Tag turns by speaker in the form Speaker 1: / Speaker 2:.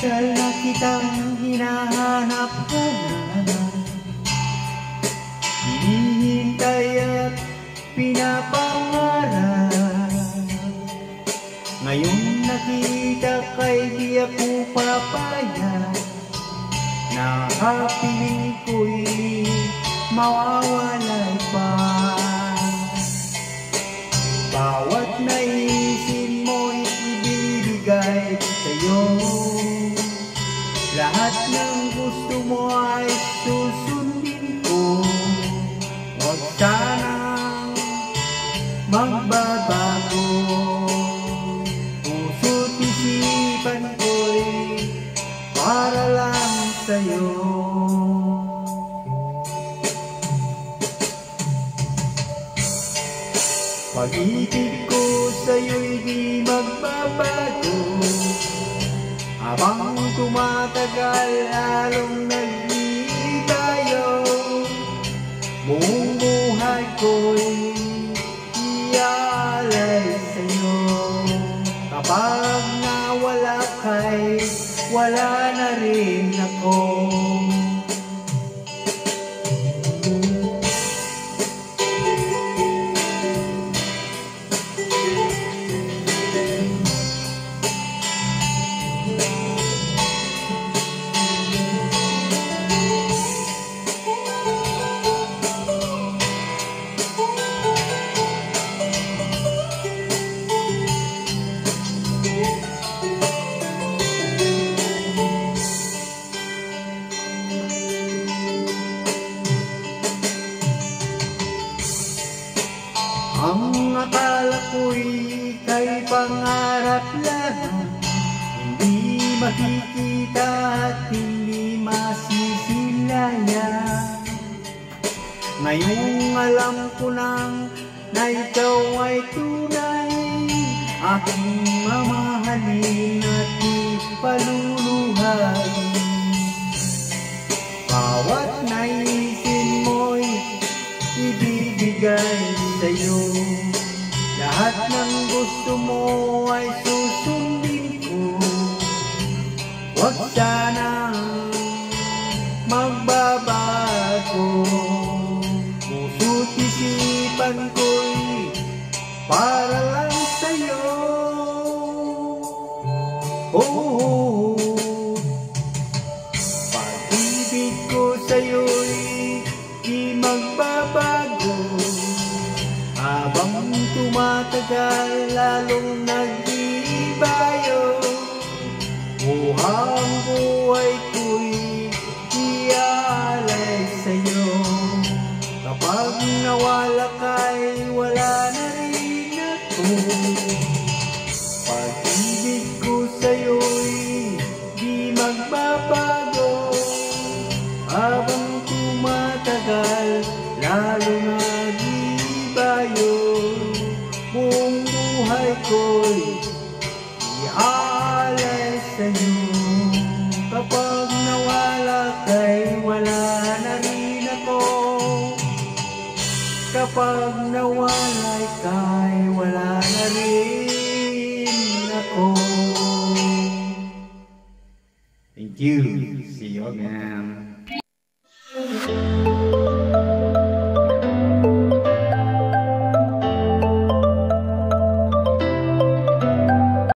Speaker 1: Matagal na kitang hinahanap ko na, hinihintay at pinapangarap. Ngayon nakita kay di ako papayag, nakapiling ko'y mawawalay pa. Bawat naisin mo'y ibibigay sa'yo, lahat ng gusto mo ay susundin ko. Huwag sanang magbabago, puso't isipan ko'y para lang sa'yo. Pag-ibig ko sa'yo'y di magbabago, habang tumatagal lalong nag-iibayo. Buong buhay ko'y iaalay sa'yo. Kapag nawala ka'y wala na rin ako. Ang akala ko'y kay pangarap lang, hindi makikita at hindi masisilayan. Ngayong alam ko nang na ikaw ay tunay, aking mamahalin at ipaluluhay. Bawat naisin mo'y ibibigay sa'yo, lahat ng gusto mo ay susundin ko. Huwag sanang magbabago, puso't isipan ko'y para lang sa'yo. Oh, pag-ibig ko sa'yo'y di magbabago, habang tumatagal lalong nag-iibayo. Buhang buhay ko'y iaalay sa'yo. Kapag nawala ka'y wala na rin ako. Pag-ibig ko sa'yo'y di magbabago, habang tumatagal lalong nag-iibayo. Buong buhay ko'y iaalay sa'yo. Kapag nawala ka'y wala na rin ako. Kapag nawala ka'y wala na rin ako. Thank you. See you again.